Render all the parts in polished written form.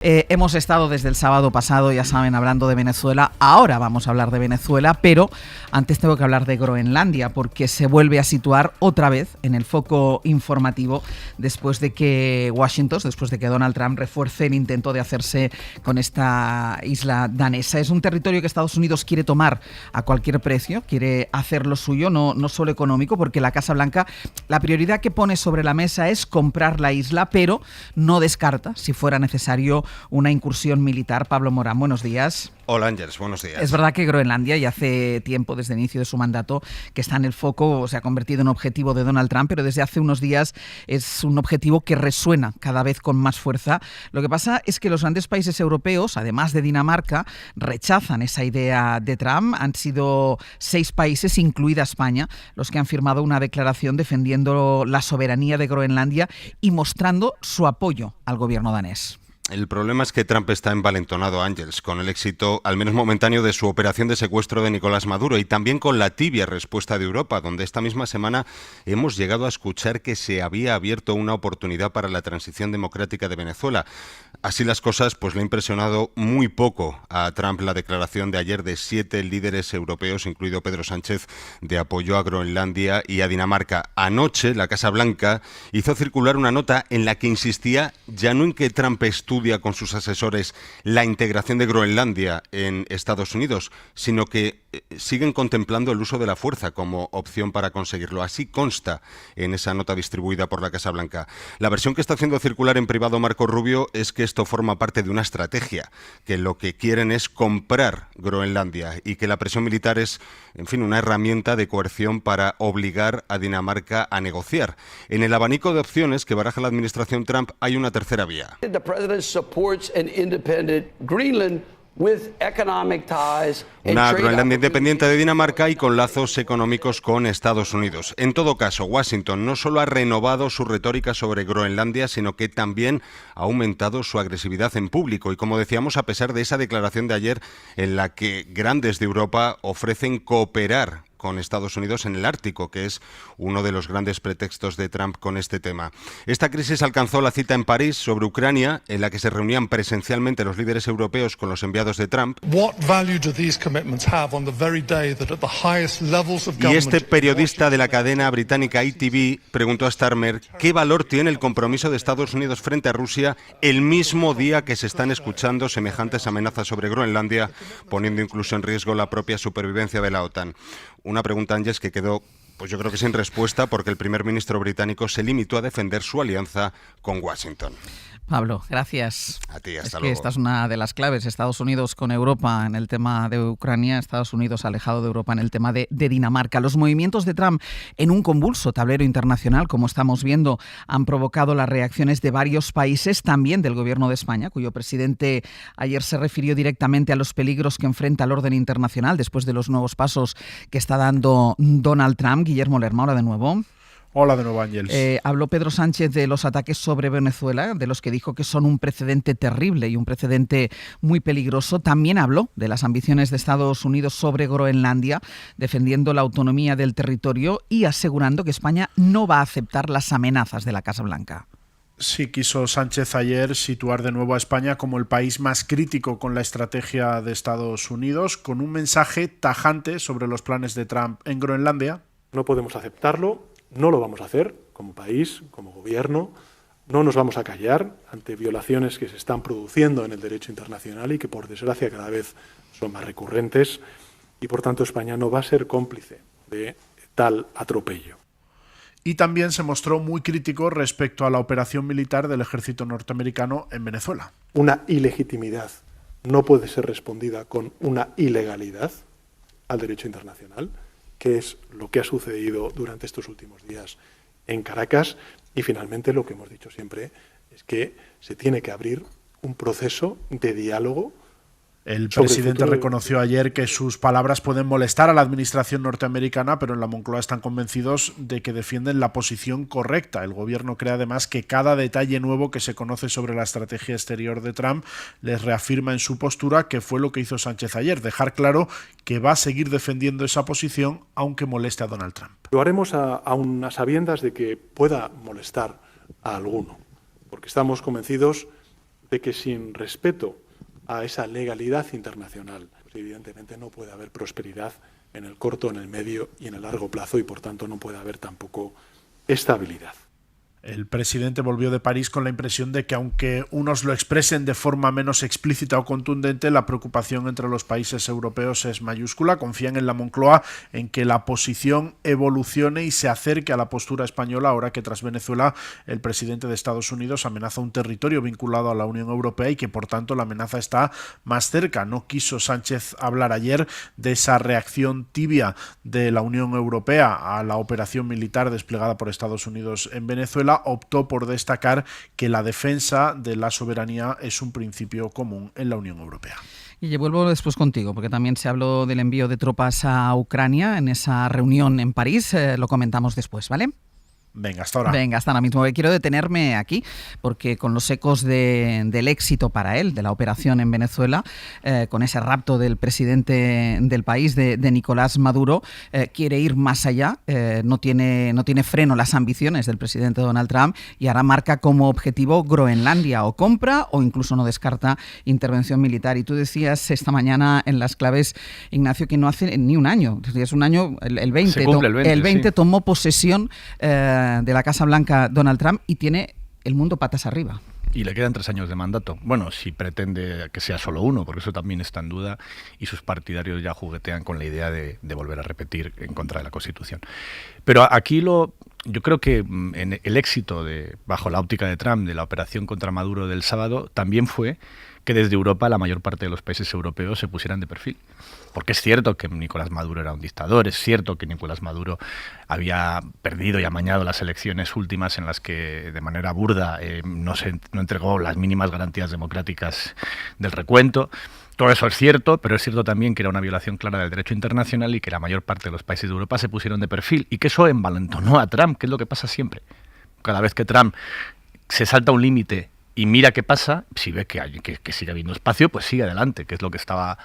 Hemos estado desde el sábado pasado, ya saben, hablando de Venezuela. Ahora vamos a hablar de Venezuela, pero antes tengo que hablar de Groenlandia, porque se vuelve a situar otra vez en el foco informativo después de que Donald Trump refuerce el intento de hacerse con esta isla danesa. Es un territorio que Estados Unidos quiere tomar a cualquier precio, quiere hacerlo suyo, no solo económico, porque la Casa Blanca, la prioridad que pone sobre la mesa es comprar la isla, pero no descarta, si fuera necesario, una incursión militar. Pablo Morán, buenos días. Hola Ángeles, buenos días. Es verdad que Groenlandia ya hace tiempo, desde el inicio de su mandato, que está en el foco, se ha convertido en objetivo de Donald Trump, pero desde hace unos días es un objetivo que resuena cada vez con más fuerza. Lo que pasa es que los grandes países europeos, además de Dinamarca, rechazan esa idea de Trump. Han sido 6 países, incluida España, los que han firmado una declaración defendiendo la soberanía de Groenlandia y mostrando su apoyo al gobierno danés. El problema es que Trump está envalentonado, Ángeles, con el éxito, al menos momentáneo, de su operación de secuestro de Nicolás Maduro y también con la tibia respuesta de Europa, donde esta misma semana hemos llegado a escuchar que se había abierto una oportunidad para la transición democrática de Venezuela. Así las cosas, pues le ha impresionado muy poco a Trump la declaración de ayer de 7 líderes europeos, incluido Pedro Sánchez, de apoyo a Groenlandia y a Dinamarca. Anoche, la Casa Blanca hizo circular una nota en la que insistía ya no en que Trump estudia con sus asesores la integración de Groenlandia en Estados Unidos, sino que siguen contemplando el uso de la fuerza como opción para conseguirlo. Así consta en esa nota distribuida por la Casa Blanca. La versión que está haciendo circular en privado Marco Rubio es que esto forma parte de una estrategia, que lo que quieren es comprar Groenlandia y que la presión militar es, en fin, una herramienta de coerción para obligar a Dinamarca a negociar. En el abanico de opciones que baraja la administración Trump hay una tercera vía. Una Groenlandia independiente de Dinamarca y con lazos económicos con Estados Unidos. En todo caso, Washington no solo ha renovado su retórica sobre Groenlandia, sino que también ha aumentado su agresividad en público. Y como decíamos, a pesar de esa declaración de ayer en la que grandes de Europa ofrecen cooperar con Estados Unidos en el Ártico, que es uno de los grandes pretextos de Trump con este tema. Esta crisis alcanzó la cita en París sobre Ucrania, en la que se reunían presencialmente los líderes europeos con los enviados de Trump. Y este periodista de la cadena británica ITV preguntó a Starmer qué valor tiene el compromiso de Estados Unidos frente a Rusia el mismo día que se están escuchando semejantes amenazas sobre Groenlandia, poniendo incluso en riesgo la propia supervivencia de la OTAN. Una pregunta, Ángeles, que quedó, pues yo creo que sin respuesta, porque el primer ministro británico se limitó a defender su alianza con Washington. Pablo, gracias. A ti, hasta luego. Esta es una de las claves. Estados Unidos con Europa en el tema de Ucrania, Estados Unidos alejado de Europa en el tema de Dinamarca. Los movimientos de Trump en un convulso tablero internacional, como estamos viendo, han provocado las reacciones de varios países, también del gobierno de España, cuyo presidente ayer se refirió directamente a los peligros que enfrenta el orden internacional después de los nuevos pasos que está dando Donald Trump. Guillermo Lerma, ahora de nuevo. Hola de nuevo, Ángeles. Habló Pedro Sánchez de los ataques sobre Venezuela, de los que dijo que son un precedente terrible y un precedente muy peligroso. También habló de las ambiciones de Estados Unidos sobre Groenlandia, defendiendo la autonomía del territorio y asegurando que España no va a aceptar las amenazas de la Casa Blanca. Sí, quiso Sánchez ayer situar de nuevo a España como el país más crítico con la estrategia de Estados Unidos, con un mensaje tajante sobre los planes de Trump en Groenlandia. No podemos aceptarlo. No lo vamos a hacer como país, como gobierno. No nos vamos a callar ante violaciones que se están produciendo en el derecho internacional y que, por desgracia, cada vez son más recurrentes. Y, por tanto, España no va a ser cómplice de tal atropello. Y también se mostró muy crítico respecto a la operación militar del ejército norteamericano en Venezuela. Una ilegitimidad no puede ser respondida con una ilegalidad al derecho internacional, que es lo que ha sucedido durante estos últimos días en Caracas. Y finalmente lo que hemos dicho siempre es que se tiene que abrir un proceso de diálogo. El presidente reconoció ayer que sus palabras pueden molestar a la administración norteamericana, pero en la Moncloa están convencidos de que defienden la posición correcta. El gobierno cree además que cada detalle nuevo que se conoce sobre la estrategia exterior de Trump les reafirma en su postura, que fue lo que hizo Sánchez ayer, dejar claro que va a seguir defendiendo esa posición aunque moleste a Donald Trump. Lo haremos aún a sabiendas de que pueda molestar a alguno, porque estamos convencidos de que sin respeto a esa legalidad internacional, pues evidentemente no puede haber prosperidad en el corto, en el medio y en el largo plazo, y por tanto no puede haber tampoco estabilidad. El presidente volvió de París con la impresión de que, aunque unos lo expresen de forma menos explícita o contundente, la preocupación entre los países europeos es mayúscula. Confían en la Moncloa en que la posición evolucione y se acerque a la postura española, ahora que tras Venezuela el presidente de Estados Unidos amenaza un territorio vinculado a la Unión Europea y que por tanto la amenaza está más cerca. No quiso Sánchez hablar ayer de esa reacción tibia de la Unión Europea a la operación militar desplegada por Estados Unidos en Venezuela. Optó por destacar que la defensa de la soberanía es un principio común en la Unión Europea. Y vuelvo después contigo, porque también se habló del envío de tropas a Ucrania en esa reunión en París. Lo comentamos después, ¿vale? Venga, hasta ahora. Venga, hasta ahora mismo. Quiero detenerme aquí porque con los ecos del éxito para él, de la operación en Venezuela, con ese rapto del presidente del país, de Nicolás Maduro, quiere ir más allá. No tiene freno las ambiciones del presidente Donald Trump y ahora marca como objetivo Groenlandia. O compra o incluso no descarta intervención militar. Y tú decías esta mañana en las claves, Ignacio, que no hace ni un año. Es un año, el 20. Se cumple el 20 sí. Tomó posesión de la Casa Blanca Donald Trump y tiene el mundo patas arriba. Y le quedan 3 años de mandato. Bueno, si pretende que sea solo uno, porque eso también está en duda y sus partidarios ya juguetean con la idea de volver a repetir en contra de la Constitución. Pero aquí yo creo que en el éxito bajo la óptica de Trump de la operación contra Maduro del sábado también fue que desde Europa la mayor parte de los países europeos se pusieran de perfil. Porque es cierto que Nicolás Maduro era un dictador, es cierto que Nicolás Maduro había perdido y amañado las elecciones últimas en las que de manera burda no entregó las mínimas garantías democráticas del recuento. Todo eso es cierto, pero es cierto también que era una violación clara del derecho internacional y que la mayor parte de los países de Europa se pusieron de perfil y que eso envalentonó a Trump, que es lo que pasa siempre. Cada vez que Trump se salta un límite y mira qué pasa, si ve que sigue habiendo espacio, pues sigue adelante, que es lo que estaba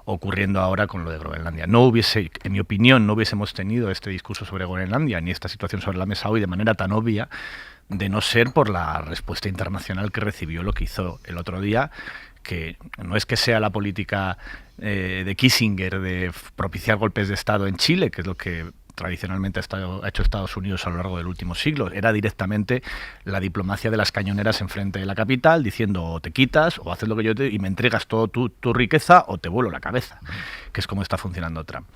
ocurriendo ahora con lo de Groenlandia. En mi opinión, no hubiésemos tenido este discurso sobre Groenlandia ni esta situación sobre la mesa hoy de manera tan obvia, de no ser por la respuesta internacional que recibió lo que hizo el otro día, que no es que sea la política de Kissinger de propiciar golpes de Estado en Chile, que es lo que tradicionalmente ha hecho Estados Unidos a lo largo del último siglo. Era directamente la diplomacia de las cañoneras enfrente de la capital, diciendo o te quitas o haces lo que yo y me entregas toda tu riqueza o te vuelo la cabeza, que es como está funcionando Trump.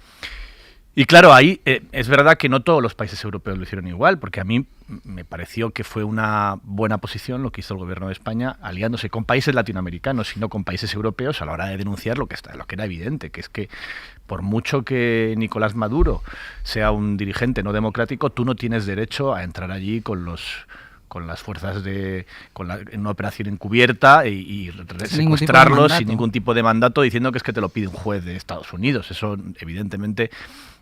Y claro, ahí es verdad que no todos los países europeos lo hicieron igual, porque a mí me pareció que fue una buena posición lo que hizo el gobierno de España aliándose con países latinoamericanos y no con países europeos a la hora de denunciar lo que era evidente, que es que por mucho que Nicolás Maduro sea un dirigente no democrático, tú no tienes derecho a entrar allí con las fuerzas en una operación encubierta y secuestrarlos sin ningún tipo de mandato, diciendo que es que te lo pide un juez de Estados Unidos. Eso evidentemente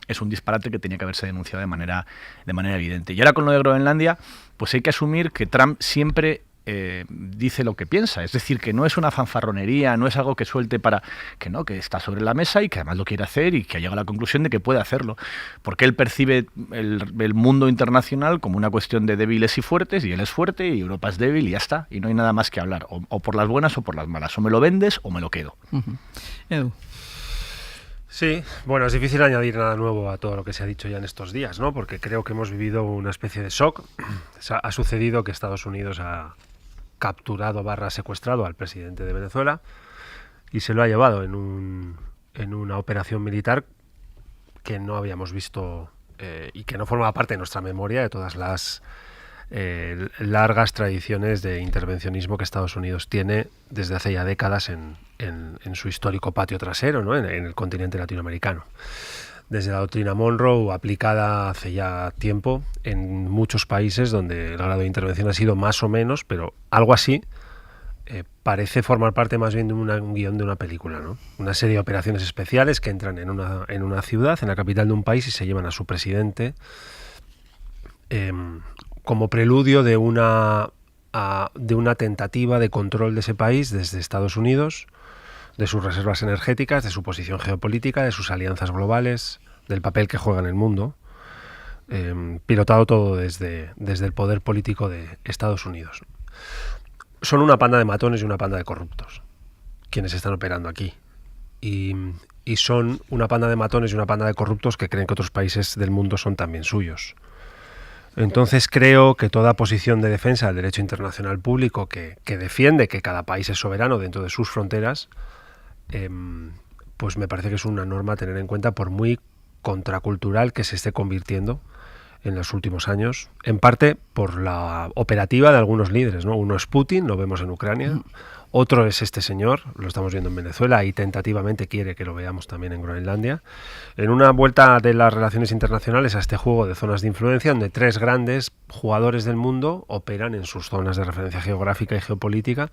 es un disparate que tenía que haberse denunciado de manera evidente. Y ahora con lo de Groenlandia, pues hay que asumir que Trump siempre dice lo que piensa, es decir, que no es una fanfarronería, no es algo que suelte que está sobre la mesa y que además lo quiere hacer y que ha llegado a la conclusión de que puede hacerlo, porque él percibe el mundo internacional como una cuestión de débiles y fuertes, y él es fuerte y Europa es débil y ya está, y no hay nada más que hablar, o por las buenas o por las malas, o me lo vendes o me lo quedo. Edu. Sí, bueno, es difícil añadir nada nuevo a todo lo que se ha dicho ya en estos días, ¿no? Porque creo que hemos vivido una especie de shock. Ha sucedido que Estados Unidos ha capturado / secuestrado al presidente de Venezuela y se lo ha llevado en una operación militar que no habíamos visto y que no forma parte de nuestra memoria de todas las largas tradiciones de intervencionismo que Estados Unidos tiene desde hace ya décadas en su histórico patio trasero, ¿no? en el continente latinoamericano. Desde la doctrina Monroe, aplicada hace ya tiempo en muchos países donde el grado de intervención ha sido más o menos, pero algo así parece formar parte más bien de un guión de una película, ¿no? Una serie de operaciones especiales que entran en una ciudad, en la capital de un país, y se llevan a su presidente como preludio de una tentativa de control de ese país desde Estados Unidos, de sus reservas energéticas, de su posición geopolítica, de sus alianzas globales, del papel que juega en el mundo, pilotado todo desde el poder político de Estados Unidos. son una panda de matones y una panda de corruptos quienes están operando aquí. Y son una panda de matones y una panda de corruptos que creen que otros países del mundo son también suyos. Entonces creo que toda posición de defensa del derecho internacional público que defiende que cada país es soberano dentro de sus fronteras, pues me parece que es una norma a tener en cuenta, por muy contracultural que se esté convirtiendo en los últimos años, en parte por la operativa de algunos líderes, ¿no? Uno es Putin, lo vemos en Ucrania, otro es este señor, lo estamos viendo en Venezuela y tentativamente quiere que lo veamos también en Groenlandia, en una vuelta de las relaciones internacionales a este juego de zonas de influencia donde tres grandes jugadores del mundo operan en sus zonas de referencia geográfica y geopolítica,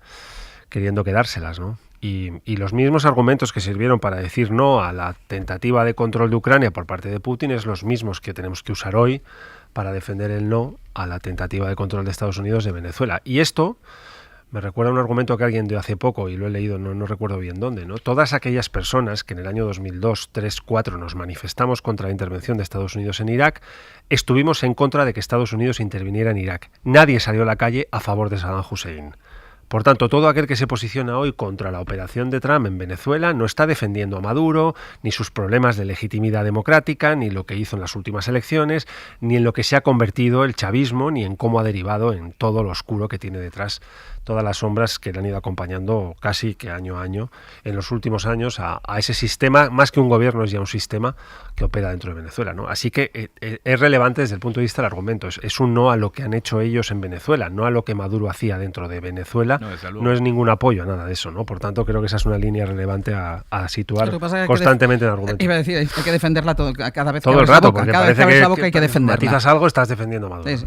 queriendo quedárselas, ¿no? Y los mismos argumentos que sirvieron para decir no a la tentativa de control de Ucrania por parte de Putin es los mismos que tenemos que usar hoy para defender el no a la tentativa de control de Estados Unidos de Venezuela. Y esto me recuerda un argumento que alguien dio hace poco, y lo he leído, no recuerdo bien dónde, ¿no? Todas aquellas personas que en el año 2002, 3, 4 nos manifestamos contra la intervención de Estados Unidos en Irak, estuvimos en contra de que Estados Unidos interviniera en Irak. Nadie salió a la calle a favor de Saddam Hussein. Por tanto, todo aquel que se posiciona hoy contra la operación de Trump en Venezuela no está defendiendo a Maduro, ni sus problemas de legitimidad democrática, ni lo que hizo en las últimas elecciones, ni en lo que se ha convertido el chavismo, ni en cómo ha derivado en todo lo oscuro que tiene detrás, todas las sombras que le han ido acompañando casi que año a año en los últimos años a ese sistema, más que un gobierno es ya un sistema que opera dentro de Venezuela, ¿no? Así que es relevante desde el punto de vista del argumento, es un no a lo que han hecho ellos en Venezuela, no a lo que Maduro hacía dentro de Venezuela, no es ningún apoyo a nada de eso, ¿no? Por tanto, creo que esa es una línea relevante a situar constantemente en el argumento. Iba a decir, hay que defenderla cada vez que todo abres el rato, la boca, cada vez que abres la boca hay que defenderla. Matizas algo, estás defendiendo a Maduro.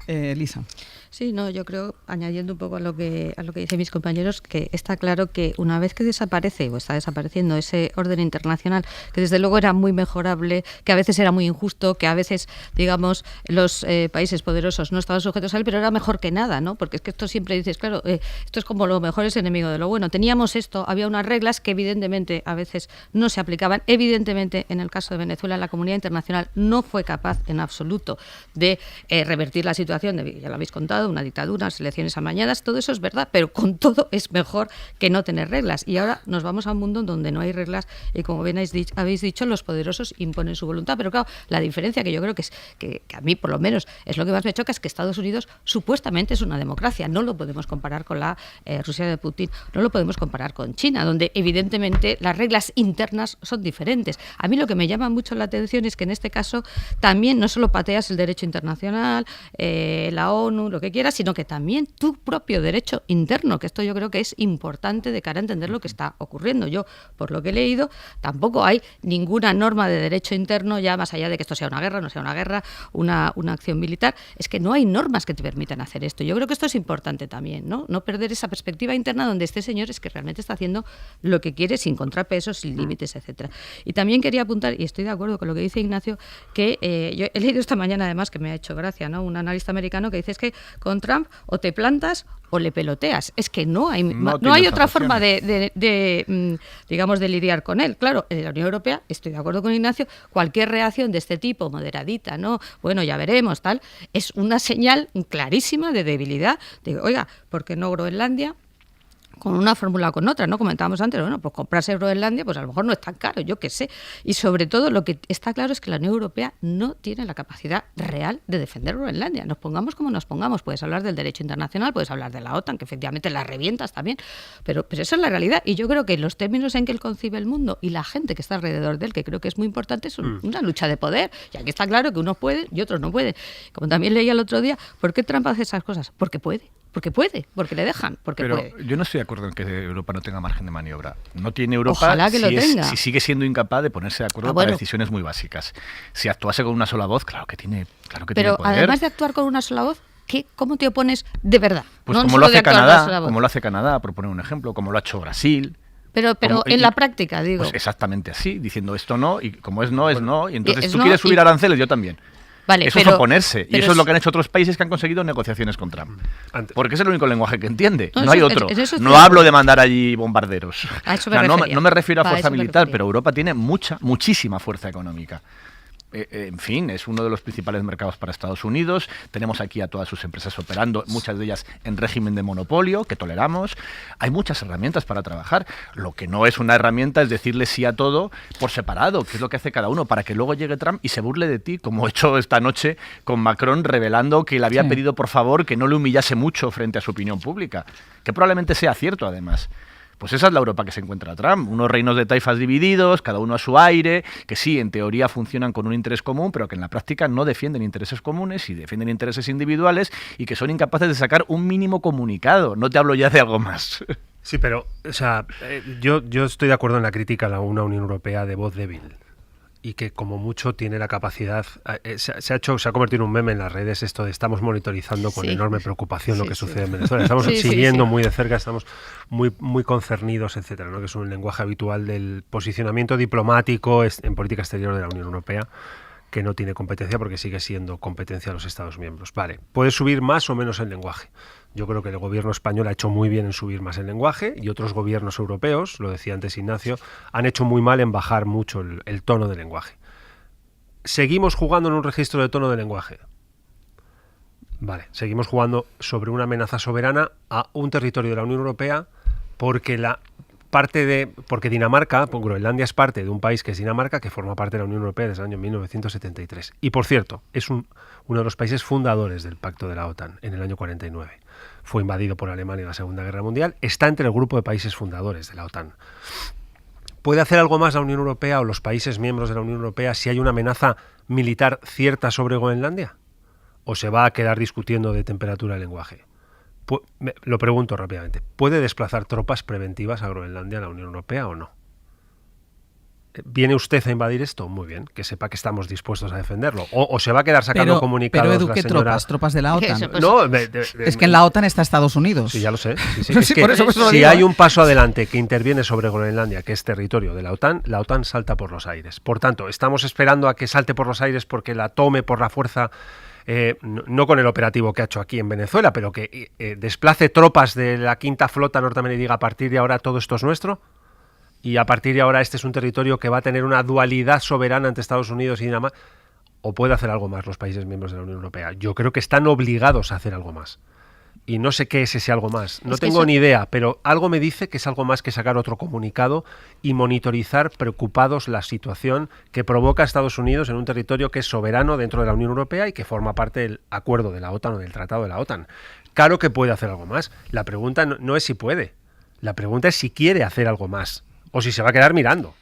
Sí. Lisa. Sí, no, yo creo, añadiendo un poco a lo que dicen mis compañeros, que está claro que una vez que desaparece o está desapareciendo ese orden internacional, que desde luego era muy mejorable, que a veces era muy injusto, que a veces, digamos, los países poderosos no estaban sujetos a él, pero era mejor que nada, ¿no? Porque es que esto siempre dices, claro, esto es como lo mejor es enemigo de lo bueno. Teníamos esto, había unas reglas que evidentemente a veces no se aplicaban. Evidentemente, en el caso de Venezuela, la comunidad internacional no fue capaz en absoluto de revertir la situación, ya lo habéis contado, una dictadura, unas elecciones amañadas, todo eso es verdad, pero con todo es mejor que no tener reglas. Y ahora nos vamos a un mundo donde no hay reglas y, como bien habéis dicho, los poderosos imponen su voluntad. Pero claro, la diferencia que yo creo que es que a mí por lo menos es lo que más me choca, es que Estados Unidos supuestamente es una democracia. No lo podemos comparar con la Rusia de Putin, no lo podemos comparar con China, donde evidentemente las reglas internas son diferentes. A mí lo que me llama mucho la atención es que en este caso también no solo pateas el derecho internacional, la ONU, lo que quieras, sino que también tu propio derecho interno, que esto yo creo que es importante de cara a entender lo que está ocurriendo. Yo, por lo que he leído, tampoco hay ninguna norma de derecho interno, ya más allá de que esto sea una guerra, no sea una guerra, una acción militar, es que no hay normas que te permitan hacer esto. Yo creo que esto es importante también, ¿no? No perder esa perspectiva interna donde este señor es que realmente está haciendo lo que quiere sin contrapesos, sin límites, etcétera. Y también quería apuntar, y estoy de acuerdo con lo que dice Ignacio, que yo he leído esta mañana además, que me ha hecho gracia, ¿no? Un analista americano que dice es que con Trump o te plantas o le peloteas. Es que no hay otra forma digamos, de lidiar con él. Claro, en la Unión Europea, estoy de acuerdo con Ignacio, cualquier reacción de este tipo, moderadita, ¿no? Bueno, ya veremos, tal, es una señal clarísima de debilidad. Digo, oiga, ¿por qué no Groenlandia? Con una fórmula o con otra, ¿no? Comentábamos antes, bueno, pues comprarse Groenlandia, pues a lo mejor no es tan caro, yo qué sé. Y sobre todo lo que está claro es que la Unión Europea no tiene la capacidad real de defender Groenlandia. Nos pongamos como nos pongamos, puedes hablar del derecho internacional, puedes hablar de la OTAN, que efectivamente la revientas también, pero esa es la realidad. Y yo creo que los términos en que él concibe el mundo y la gente que está alrededor de él, que creo que es muy importante, es una lucha de poder. Y aquí está claro que unos pueden y otros no pueden. Como también leía el otro día, ¿por qué Trump hace esas cosas? Porque puede, porque le dejan, porque pero puede. Yo no estoy de acuerdo en que Europa no tenga margen de maniobra. No tiene Europa. Ojalá que lo tenga. Si sigue siendo incapaz de ponerse de acuerdo para decisiones muy básicas. Si actuase con una sola voz, claro que tiene poder. Pero además de actuar con una sola voz, ¿cómo te opones de verdad? Pues no como lo hace Canadá, por poner un ejemplo, como lo ha hecho Brasil. Pero en la práctica, digo. Pues exactamente así, diciendo esto no, y como es no, es no, y entonces tú quieres subir aranceles, yo también. Vale, eso es oponerse, y eso es lo que han hecho otros países que han conseguido negociaciones con Trump. Porque es el único lenguaje que entiende, no hay otro. No hablo de mandar allí bombarderos. No me refiero a fuerza militar, pero Europa tiene muchísima fuerza económica. en fin, es uno de los principales mercados para Estados Unidos. Tenemos aquí a todas sus empresas operando, muchas de ellas en régimen de monopolio, que toleramos. Hay muchas herramientas para trabajar. Lo que no es una herramienta es decirle sí a todo por separado, que es lo que hace cada uno, para que luego llegue Trump y se burle de ti, como he hecho esta noche con Macron, revelando que le había pedido por favor que no le humillase mucho frente a su opinión pública, que probablemente sea cierto además. Pues esa es la Europa que se encuentra Trump, unos reinos de taifas divididos, cada uno a su aire, que sí, en teoría funcionan con un interés común, pero que en la práctica no defienden intereses comunes y defienden intereses individuales y que son incapaces de sacar un mínimo comunicado. No te hablo ya de algo más. Sí, pero, o sea, yo estoy de acuerdo en la crítica a una Unión Europea de voz débil y que como mucho tiene la capacidad, se ha convertido en un meme en las redes esto de estamos monitorizando con enorme preocupación lo que sucede en Venezuela, estamos siguiendo muy de cerca, estamos muy concernidos, etcétera, ¿no? Que es un lenguaje habitual del posicionamiento diplomático en política exterior de la Unión Europea, que no tiene competencia porque sigue siendo competencia de los Estados miembros. Vale, puede subir más o menos el lenguaje. Yo creo que el gobierno español ha hecho muy bien en subir más el lenguaje y otros gobiernos europeos, lo decía antes Ignacio, han hecho muy mal en bajar mucho el tono del lenguaje. ¿Seguimos jugando en un registro de tono de lenguaje? Vale, seguimos jugando sobre una amenaza soberana a un territorio de la Unión Europea porque Dinamarca, Groenlandia es parte de un país que es Dinamarca, que forma parte de la Unión Europea desde el año 1973. Y por cierto, es uno de los países fundadores del Pacto de la OTAN en el año 49. Fue invadido por Alemania en la Segunda Guerra Mundial, está entre el grupo de países fundadores de la OTAN. ¿Puede hacer algo más la Unión Europea o los países miembros de la Unión Europea si hay una amenaza militar cierta sobre Groenlandia? ¿O se va a quedar discutiendo de temperatura del lenguaje? Lo pregunto rápidamente. ¿Puede desplazar tropas preventivas a Groenlandia a la Unión Europea o no? ¿Viene usted a invadir esto? Muy bien, que sepa que estamos dispuestos a defenderlo. O se va a quedar sacando comunicados. Pero Edu, ¿qué tropas? ¿Tropas de la OTAN? No, es que en la OTAN está Estados Unidos. Sí, ya lo sé. Sí. Sí, por eso lo si digo, hay un paso adelante que interviene sobre Groenlandia, que es territorio de la OTAN salta por los aires. Por tanto, estamos esperando a que salte por los aires porque la tome por la fuerza. No con el operativo que ha hecho aquí en Venezuela, pero que desplace tropas de la quinta flota norteamericana y diga a partir de ahora todo esto es nuestro. Y a partir de ahora este es un territorio que va a tener una dualidad soberana entre Estados Unidos y Dinamarca, o puede hacer algo más los países miembros de la Unión Europea. Yo creo que están obligados a hacer algo más. Y no sé qué es ese algo más. No tengo ni idea, pero algo me dice que es algo más que sacar otro comunicado y monitorizar preocupados la situación que provoca Estados Unidos en un territorio que es soberano dentro de la Unión Europea y que forma parte del acuerdo de la OTAN o del tratado de la OTAN. Claro que puede hacer algo más. La pregunta no es si puede. La pregunta es si quiere hacer algo más. O si se va a quedar mirando.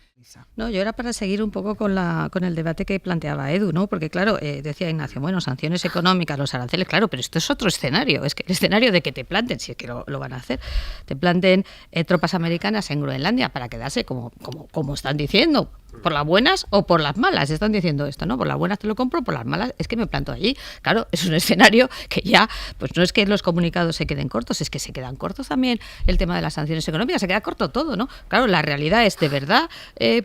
No, yo era para seguir un poco con el debate que planteaba Edu, ¿no? Porque claro, decía Ignacio, bueno, sanciones económicas, los aranceles, claro, pero esto es otro escenario, es que el escenario de que te planten, si es que lo van a hacer, te planten tropas americanas en Groenlandia para quedarse como están diciendo, por las buenas o por las malas, están diciendo esto, ¿no? Por las buenas te lo compro, por las malas es que me planto allí. Claro, es un escenario que ya, pues no es que los comunicados se queden cortos, es que se quedan cortos también el tema de las sanciones económicas, se queda corto todo, ¿no? Claro, la realidad es, ¿de verdad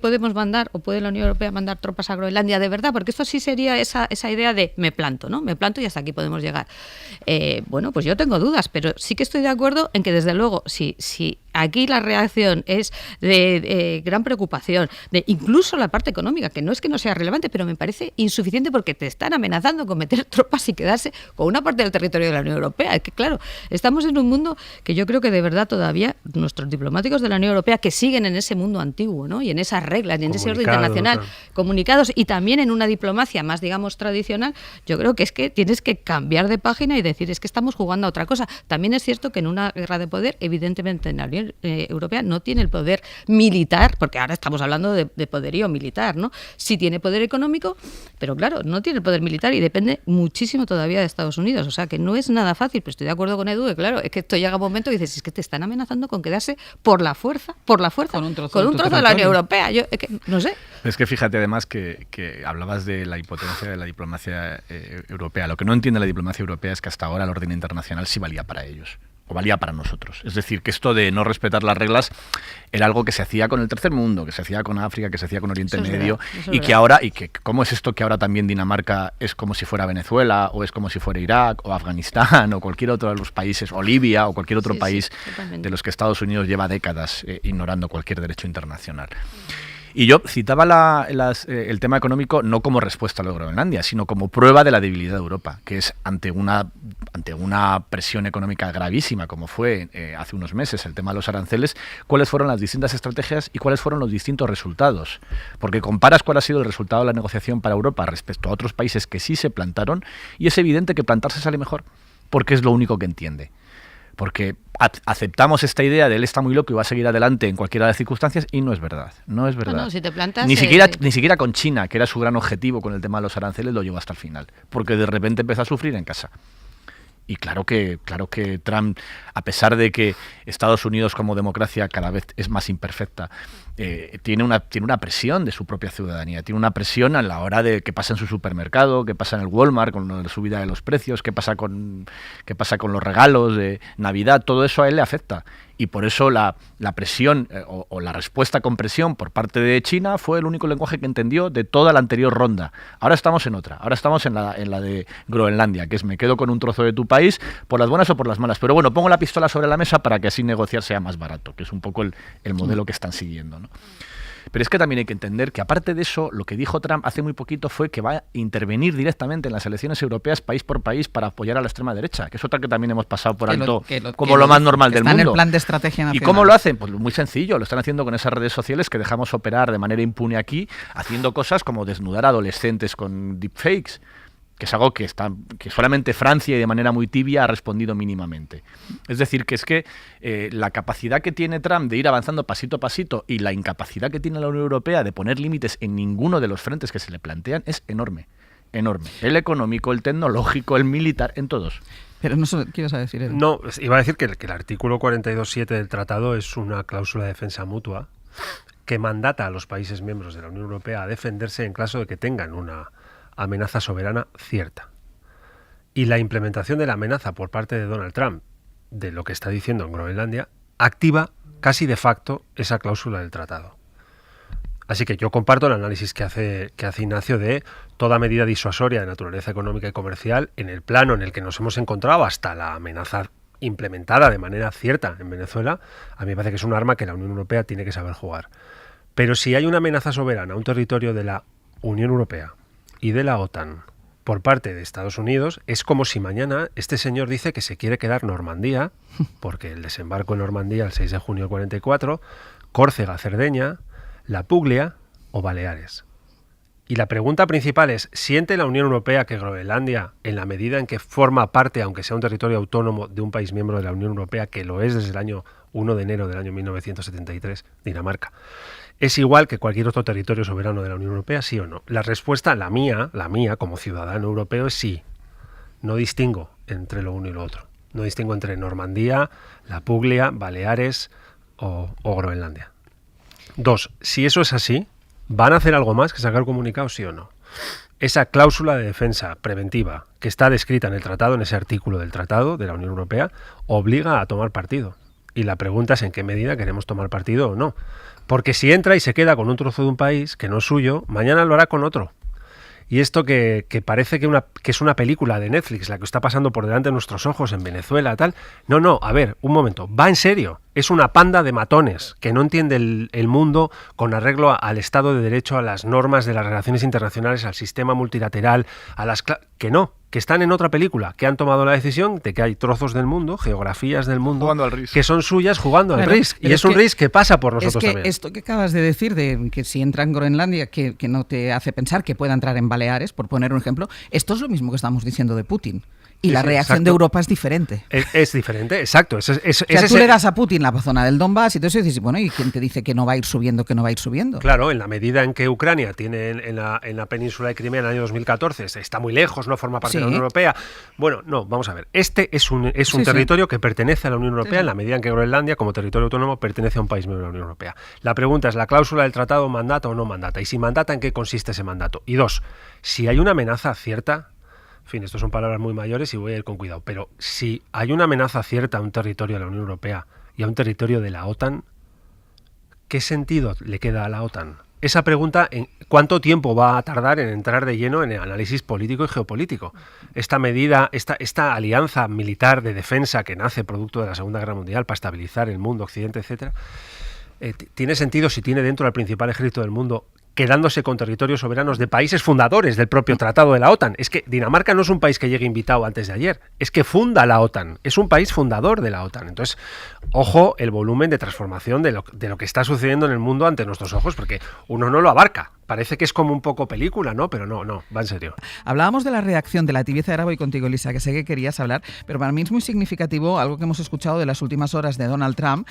podemos mandar o puede la Unión Europea mandar tropas a Groenlandia de verdad? Porque esto sí sería esa idea de me planto, ¿no? Me planto y hasta aquí podemos llegar. Bueno, pues yo tengo dudas, pero sí que estoy de acuerdo en que desde luego, si aquí la reacción es de gran preocupación, de incluso la parte económica, que no sea relevante, pero me parece insuficiente porque te están amenazando con meter tropas y quedarse con una parte del territorio de la Unión Europea. Es que claro, estamos en un mundo que yo creo que de verdad todavía nuestros diplomáticos de la Unión Europea que siguen en ese mundo antiguo, ¿no? Y en esas reglas, y en ese orden internacional, comunicados, y también en una diplomacia más, digamos, tradicional, yo creo que es que tienes que cambiar de página y decir, es que estamos jugando a otra cosa. También es cierto que en una guerra de poder, evidentemente en la Unión Europea no tiene el poder militar, porque ahora estamos hablando de poderío militar, ¿no? Sí tiene poder económico, pero claro, no tiene el poder militar y depende muchísimo todavía de Estados Unidos, o sea que no es nada fácil, pero estoy de acuerdo con Edu, que claro, es que esto llega a un momento y dices, es que te están amenazando con quedarse por la fuerza, con un trozo de la Unión Europea, yo es que, no sé. Es que fíjate además que hablabas de la impotencia de la diplomacia europea. Lo que no entiende la diplomacia europea es que hasta ahora el orden internacional sí valía para ellos. O valía para nosotros. Es decir, que esto de no respetar las reglas era algo que se hacía con el tercer mundo, que se hacía con África, que se hacía con Oriente Medio, y que ahora, ¿cómo es esto que ahora también Dinamarca es como si fuera Venezuela, o es como si fuera Irak, o Afganistán, o cualquier otro de los países, o Libia, o cualquier otro país de los que Estados Unidos lleva décadas ignorando cualquier derecho internacional? Y yo citaba el tema económico no como respuesta a lo de Groenlandia, sino como prueba de la debilidad de Europa, que es ante una presión económica gravísima, como fue hace unos meses el tema de los aranceles, cuáles fueron las distintas estrategias y cuáles fueron los distintos resultados. Porque comparas cuál ha sido el resultado de la negociación para Europa respecto a otros países que sí se plantaron, y es evidente que plantarse sale mejor, porque es lo único que entiende. Porque aceptamos esta idea de él está muy loco y va a seguir adelante en cualquiera de las circunstancias, y no es verdad. No es verdad. No, si te plantas, ni siquiera con China, que era su gran objetivo con el tema de los aranceles, lo llevó hasta el final, porque de repente empezó a sufrir en casa. Y claro que Trump, a pesar de que Estados Unidos como democracia cada vez es más imperfecta, tiene una presión de su propia ciudadanía, tiene una presión a la hora de qué pasa en su supermercado, qué pasa en el Walmart con la subida de los precios, qué pasa con los regalos de Navidad, todo eso a él le afecta. Y por eso la presión o la respuesta con presión por parte de China fue el único lenguaje que entendió de toda la anterior ronda. Ahora estamos en otra, ahora estamos en la de Groenlandia, que es me quedo con un trozo de tu país por las buenas o por las malas. Pero bueno, pongo la pistola sobre la mesa para que así negociar sea más barato, que es un poco el modelo que están siguiendo, ¿no? Pero es que también hay que entender que aparte de eso, lo que dijo Trump hace muy poquito fue que va a intervenir directamente en las elecciones europeas país por país para apoyar a la extrema derecha, que es otra que también hemos pasado por alto como lo más normal del mundo. Está en el plan de estrategia nacional. ¿Y cómo lo hacen? Pues muy sencillo, lo están haciendo con esas redes sociales que dejamos operar de manera impune aquí, haciendo cosas como desnudar a adolescentes con deepfakes, que es algo que solamente Francia y de manera muy tibia ha respondido mínimamente. Es decir, que la capacidad que tiene Trump de ir avanzando pasito a pasito y la incapacidad que tiene la Unión Europea de poner límites en ninguno de los frentes que se le plantean es enorme, enorme. El económico, el tecnológico, el militar, en todos. Pero no sé, ¿qué ibas a decir, Edu? No, iba a decir que el artículo 42.7 del tratado es una cláusula de defensa mutua que mandata a los países miembros de la Unión Europea a defenderse en caso de que tengan una amenaza soberana cierta. Y la implementación de la amenaza por parte de Donald Trump, de lo que está diciendo en Groenlandia, activa casi de facto esa cláusula del tratado. Así que yo comparto el análisis que hace Ignacio de toda medida disuasoria de naturaleza económica y comercial en el plano en el que nos hemos encontrado hasta la amenaza implementada de manera cierta en Venezuela. A mí me parece que es un arma que la Unión Europea tiene que saber jugar. Pero si hay una amenaza soberana a un territorio de la Unión Europea y de la OTAN por parte de Estados Unidos, es como si mañana este señor dice que se quiere quedar Normandía, porque el desembarco en Normandía el 6 de junio del 44, Córcega, Cerdeña, la Puglia o Baleares. Y la pregunta principal es, ¿siente la Unión Europea que Groenlandia, en la medida en que forma parte, aunque sea un territorio autónomo de un país miembro de la Unión Europea, que lo es desde el año 1 de enero del año 1973, Dinamarca, es igual que cualquier otro territorio soberano de la Unión Europea, sí o no? La respuesta, la mía, como ciudadano europeo, es sí. No distingo entre lo uno y lo otro. No distingo entre Normandía, la Puglia, Baleares o Groenlandia. 2. Si eso es así, ¿van a hacer algo más que sacar comunicados, sí o no? Esa cláusula de defensa preventiva que está descrita en el tratado, en ese artículo del tratado de la Unión Europea, obliga a tomar partido. Y la pregunta es en qué medida queremos tomar partido o no. Porque si entra y se queda con un trozo de un país que no es suyo, mañana lo hará con otro. Y esto que parece que es una película de Netflix, la que está pasando por delante de nuestros ojos en Venezuela, tal. No, a ver, un momento, va en serio. Es una panda de matones que no entiende el mundo con arreglo al Estado de Derecho, a las normas de las relaciones internacionales, al sistema multilateral, que están en otra película, que han tomado la decisión de que hay trozos del mundo, geografías del mundo, que son suyas jugando al Risk. Y es un Risk que pasa por nosotros también. Esto que acabas de decir, de que si entra en Groenlandia, que no te hace pensar que pueda entrar en Baleares, por poner un ejemplo, esto es lo mismo que estamos diciendo de Putin. Y la reacción de Europa es diferente. Es diferente, exacto. Tú le das a Putin la zona del Donbass y todo eso y dices, bueno, ¿y quién te dice que no va a ir subiendo, que no va a ir subiendo? Claro, en la medida en que Ucrania tiene en la península de Crimea en el año 2014, está muy lejos, no forma parte de la Unión Europea. Bueno, no, vamos a ver. Este es un territorio que pertenece a la Unión Europea en la medida en que Groenlandia, como territorio autónomo, pertenece a un país miembro de la Unión Europea. La pregunta es, ¿la cláusula del tratado mandata o no mandata? Y si mandata, ¿en qué consiste ese mandato? Y 2, si hay una amenaza cierta. En fin, esto son palabras muy mayores y voy a ir con cuidado. Pero si hay una amenaza cierta a un territorio de la Unión Europea y a un territorio de la OTAN, ¿qué sentido le queda a la OTAN? Esa pregunta, ¿cuánto tiempo va a tardar en entrar de lleno en el análisis político y geopolítico? Esta medida, esta alianza militar de defensa que nace producto de la Segunda Guerra Mundial para estabilizar el mundo, Occidente, etcétera, tiene sentido si tiene dentro al principal ejército del mundo, quedándose con territorios soberanos de países fundadores del propio tratado de la OTAN. Es que Dinamarca no es un país que llegue invitado antes de ayer, es que funda la OTAN, es un país fundador de la OTAN. Entonces, ojo el volumen de transformación de lo que está sucediendo en el mundo ante nuestros ojos, porque uno no lo abarca. Parece que es como un poco película, ¿no? Pero no, va en serio. Hablábamos de la reacción de la tibieza árabe y contigo, Elisa, que sé que querías hablar, pero para mí es muy significativo algo que hemos escuchado de las últimas horas de Donald Trump,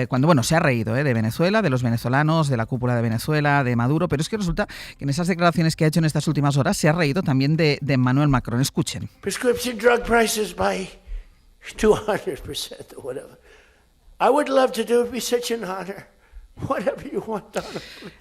cuando, se ha reído de Venezuela, de los venezolanos, de la cúpula de Venezuela, de Maduro, pero es que resulta que en esas declaraciones que ha hecho en estas últimas horas se ha reído también de Emmanuel Macron. Escuchen. Prescription drug prices by 200% or whatever. I would love to do it, be such an honor.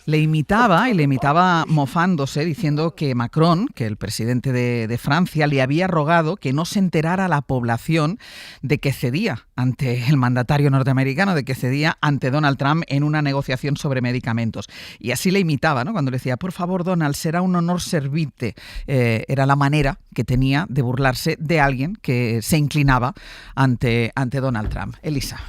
Le imitaba mofándose, diciendo que Macron, que el presidente de Francia, le había rogado que no se enterara a la población de que cedía ante el mandatario norteamericano, de que cedía ante Donald Trump en una negociación sobre medicamentos. Y así le imitaba, ¿no? Cuando le decía, por favor, Donald, será un honor servirte. Era la manera que tenía de burlarse de alguien que se inclinaba ante Donald Trump. Elisa.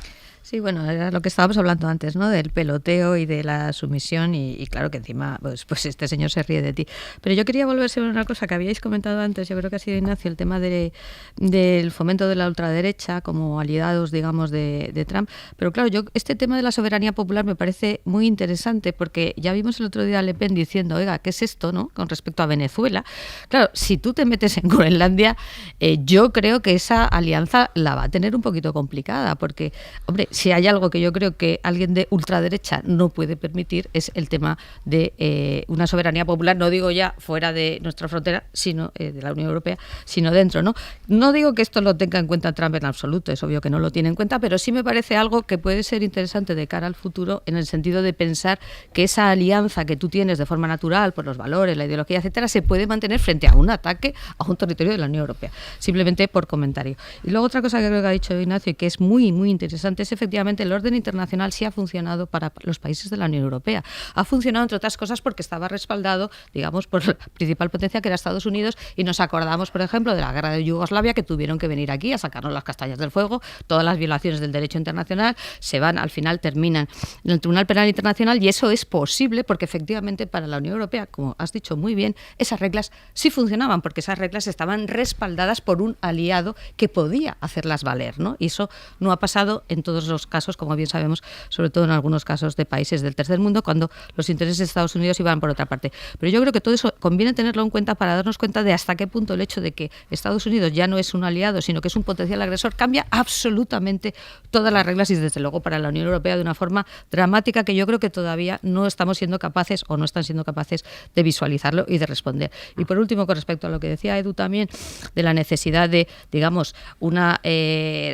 Sí, bueno, era lo que estábamos hablando antes, ¿no? Del peloteo y de la sumisión y claro que encima pues este señor se ríe de ti. Pero yo quería volver sobre una cosa que habíais comentado antes, yo creo que ha sido Ignacio, el tema del fomento de la ultraderecha como aliados, digamos, de Trump. Pero claro, este tema de la soberanía popular me parece muy interesante porque ya vimos el otro día a Le Pen diciendo, oiga, ¿qué es esto, no? Con respecto a Venezuela. Claro, si tú te metes en Groenlandia, yo creo que esa alianza la va a tener un poquito complicada porque, hombre, si hay algo que yo creo que alguien de ultraderecha no puede permitir es el tema de una soberanía popular, no digo ya fuera de nuestra frontera, sino de la Unión Europea, sino dentro, ¿no? No digo que esto lo tenga en cuenta Trump en absoluto, es obvio que no lo tiene en cuenta, pero sí me parece algo que puede ser interesante de cara al futuro en el sentido de pensar que esa alianza que tú tienes de forma natural por los valores, la ideología, etcétera, se puede mantener frente a un ataque a un territorio de la Unión Europea, simplemente por comentario. Y luego otra cosa que creo que ha dicho Ignacio y que es muy, muy interesante es efectivamente el orden internacional sí ha funcionado para los países de la Unión Europea. Ha funcionado, entre otras cosas, porque estaba respaldado, digamos, por la principal potencia que era Estados Unidos, y nos acordamos, por ejemplo, de la guerra de Yugoslavia, que tuvieron que venir aquí a sacarnos las castañas del fuego, todas las violaciones del derecho internacional se van, al final terminan en el Tribunal Penal Internacional, y eso es posible porque efectivamente para la Unión Europea, como has dicho muy bien, esas reglas sí funcionaban, porque esas reglas estaban respaldadas por un aliado que podía hacerlas valer, ¿no? Y eso no ha pasado en todos los casos, como bien sabemos, sobre todo en algunos casos de países del tercer mundo, cuando los intereses de Estados Unidos iban por otra parte. Pero yo creo que todo eso conviene tenerlo en cuenta para darnos cuenta de hasta qué punto el hecho de que Estados Unidos ya no es un aliado, sino que es un potencial agresor, cambia absolutamente todas las reglas y desde luego para la Unión Europea de una forma dramática que yo creo que todavía no estamos siendo capaces o no están siendo capaces de visualizarlo y de responder. Y por último, con respecto a lo que decía Edu también, de la necesidad de, digamos, una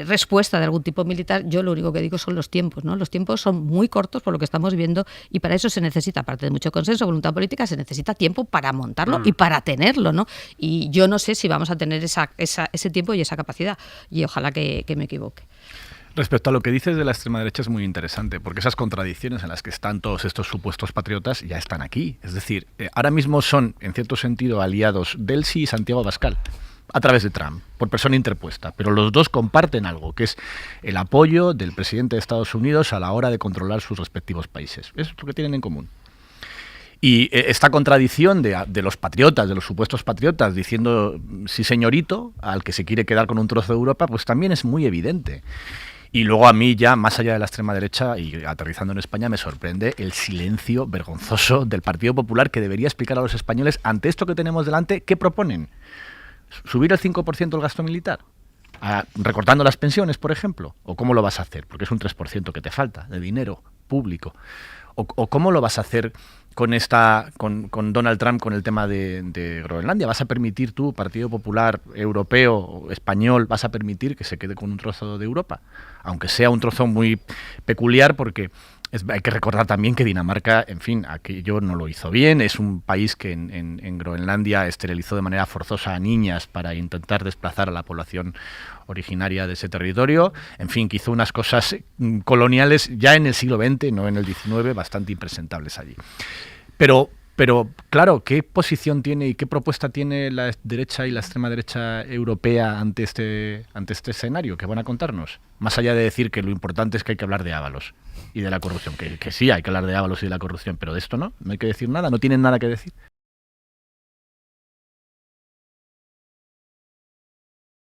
respuesta de algún tipo militar, yo lo único que digo son los tiempos, ¿no? Los tiempos son muy cortos por lo que estamos viendo y para eso se necesita, aparte de mucho consenso, voluntad política, se necesita tiempo para montarlo y para tenerlo, ¿no? Y yo no sé si vamos a tener ese tiempo y esa capacidad y ojalá que me equivoque. Respecto a lo que dices de la extrema derecha es muy interesante, porque esas contradicciones en las que están todos estos supuestos patriotas ya están aquí. Es decir, ahora mismo son, en cierto sentido, aliados Delcy y Santiago Abascal, a través de Trump, por persona interpuesta. Pero los dos comparten algo, que es el apoyo del presidente de Estados Unidos a la hora de controlar sus respectivos países. Eso es lo que tienen en común. Y esta contradicción de los patriotas, de los supuestos patriotas, diciendo sí señorito, al que se quiere quedar con un trozo de Europa, pues también es muy evidente. Y luego a mí ya, más allá de la extrema derecha y aterrizando en España, me sorprende el silencio vergonzoso del Partido Popular, que debería explicar a los españoles, ante esto que tenemos delante, ¿qué proponen? ¿Subir el 5% el gasto militar? ¿Recortando las pensiones, por ejemplo? ¿O cómo lo vas a hacer? Porque es un 3% que te falta de dinero público. ¿O cómo lo vas a hacer con Donald Trump con el tema de Groenlandia? ¿Vas a permitir tú, Partido Popular Europeo, español, vas a permitir que se quede con un trozo de Europa? Aunque sea un trozo muy peculiar, porque hay que recordar también que Dinamarca, en fin, aquello no lo hizo bien. Es un país que en Groenlandia esterilizó de manera forzosa a niñas para intentar desplazar a la población originaria de ese territorio. En fin, que hizo unas cosas coloniales ya en el siglo XX, no en el XIX, bastante impresentables allí. Pero Pero, claro, ¿qué posición tiene y qué propuesta tiene la derecha y la extrema derecha europea ante este escenario? ¿Qué van a contarnos? Más allá de decir que lo importante es que hay que hablar de Ábalos y de la corrupción, que sí hay que hablar de Ábalos y de la corrupción, pero de esto no hay que decir nada, no tienen nada que decir.